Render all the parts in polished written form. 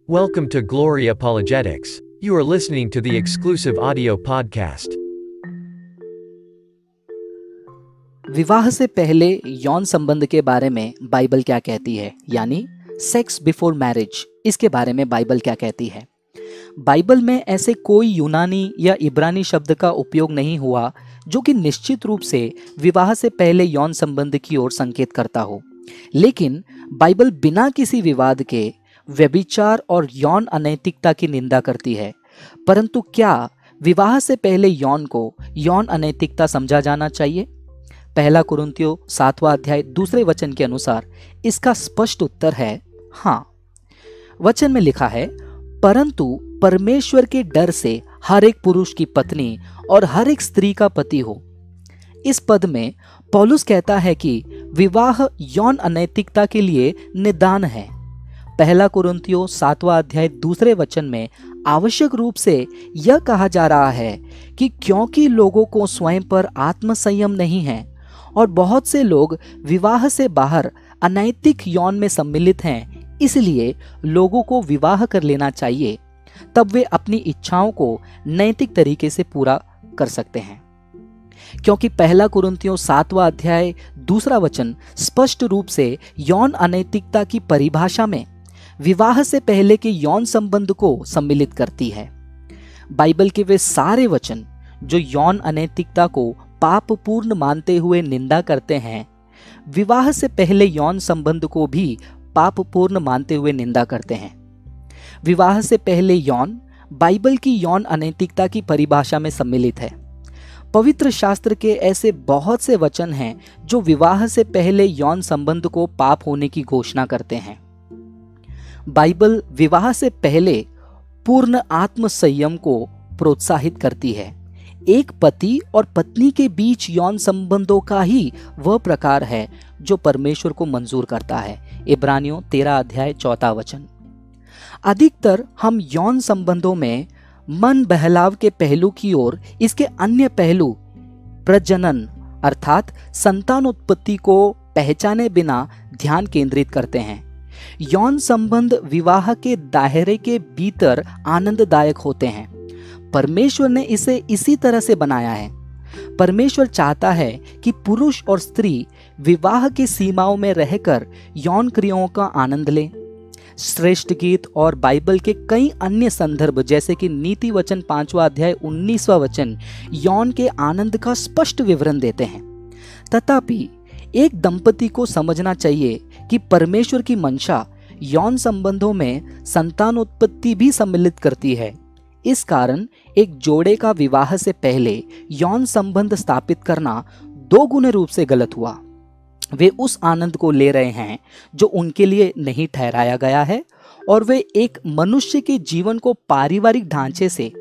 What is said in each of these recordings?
Welcome to Glory Apologetics. You are listening to the exclusive audio podcast. विवाह से पहले यौन संबंध के बारे में बाइबल क्या कहती है, यानी सेक्स बिफोर मैरिज, इसके बारे में बाइबल क्या कहती है। बाइबल में ऐसे कोई यूनानी या इब्रानी शब्द का उपयोग नहीं हुआ जो कि निश्चित रूप से विवाह से पहले यौन संबंध की ओर संकेत करता हो। लेकिन बाइबल बिना किसी विवाद के व्यभिचार और यौन अनैतिकता की निंदा करती है। परंतु क्या विवाह से पहले यौन को यौन अनैतिकता समझा जाना चाहिए? पहला कुरिन्थियों 7वां अध्याय 2 वचन के अनुसार इसका स्पष्ट उत्तर है हाँ। वचन में लिखा है, परंतु परमेश्वर के डर से हर एक पुरुष की पत्नी और हर एक स्त्री का पति हो। इस पद में पौलुस कहता है कि विवाह यौन अनैतिकता के लिए निदान है। पहला कुरिन्थियों 7वां अध्याय 2 वचन में आवश्यक रूप से यह कहा जा रहा है कि क्योंकि लोगों को स्वयं पर आत्मसंयम नहीं है और बहुत से लोग विवाह से बाहर अनैतिक यौन में सम्मिलित हैं, इसलिए लोगों को विवाह कर लेना चाहिए, तब वे अपनी इच्छाओं को नैतिक तरीके से पूरा कर सकते हैं। क्योंकि पहला कुरिन्थियों 7वां अध्याय 2 वचन स्पष्ट रूप से यौन अनैतिकता की परिभाषा में विवाह से पहले के यौन संबंध को सम्मिलित करती है। बाइबल के वे सारे वचन जो यौन अनैतिकता को पापपूर्ण मानते हुए निंदा करते हैं, विवाह से पहले यौन संबंध को भी पापपूर्ण मानते हुए निंदा करते हैं। विवाह से पहले यौन बाइबल की यौन अनैतिकता की परिभाषा में सम्मिलित है। पवित्र शास्त्र के ऐसे बहुत से वचन हैं जो विवाह से पहले यौन संबंध को पाप होने की घोषणा करते हैं। बाइबल विवाह से पहले पूर्ण आत्म संयम को प्रोत्साहित करती है। एक पति और पत्नी के बीच यौन संबंधों का ही वह प्रकार है जो परमेश्वर को मंजूर करता है। इब्रानियों 13 अध्याय 4 वचन। अधिकतर हम यौन संबंधों में मन बहलाव के पहलू की ओर इसके अन्य पहलू प्रजनन अर्थात संतानोत्पत्ति को पहचाने बिना ध्यान केंद्रित करते हैं। यौन संबंध विवाह के दायरे के भीतर आनंददायक होते हैं। परमेश्वर ने इसे इसी तरह से बनाया है। परमेश्वर चाहता है कि पुरुष और स्त्री विवाह की सीमाओं में रहकर यौन क्रियाओं का आनंद लें। श्रेष्ठ गीत और बाइबल के कई अन्य संदर्भ जैसे कि नीति वचन 5वां अध्याय 19वां वचन यौन के आनंद का स्पष्ट विवरण देते हैं। तथापि एक दंपति को समझना चाहिए कि परमेश्वर की मंशा यौन संबंधों में संतानोत्पत्ति भी सम्मिलित करती है। इस कारण एक जोड़े का विवाह से पहले यौन संबंध स्थापित करना दोगुने रूप से गलत हुआ। वे उस आनंद को ले रहे हैं जो उनके लिए नहीं ठहराया गया है, और वे एक मनुष्य के जीवन को पारिवारिक ढांचे से,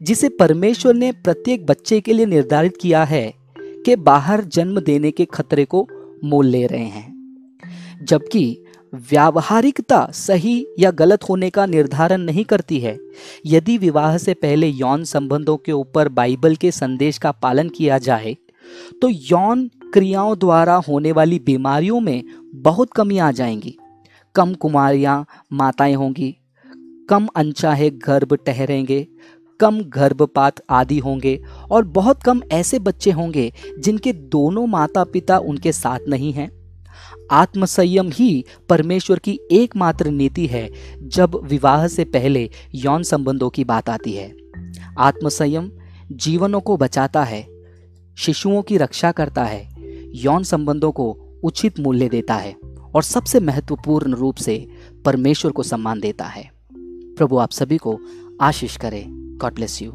जिसे परमेश्वर ने प्रत्येक बच्चे के लिए निर्धारित किया है, के बाहर जन्म देने के खतरे को मोल ले रहे हैं। जबकि व्यावहारिकता सही या गलत होने का निर्धारण नहीं करती है। यदि विवाह से पहले यौन संबंधों के ऊपर बाइबल के संदेश का पालन किया जाए तो यौन क्रियाओं द्वारा होने वाली बीमारियों में बहुत कमी आ जाएंगी। कम कुमारियां माताएं होंगी, कम अनचाहे गर्भ ठहरेंगे, कम गर्भपात आदि होंगे, और बहुत कम ऐसे बच्चे होंगे जिनके दोनों माता पिता उनके साथ नहीं हैं। आत्मसंयम ही परमेश्वर की एकमात्र नीति है जब विवाह से पहले यौन संबंधों की बात आती है। आत्मसंयम जीवनों को बचाता है, शिशुओं की रक्षा करता है, यौन संबंधों को उचित मूल्य देता है और सबसे महत्वपूर्ण रूप से परमेश्वर को सम्मान देता है। प्रभु आप सभी को आशीष करे। God bless you.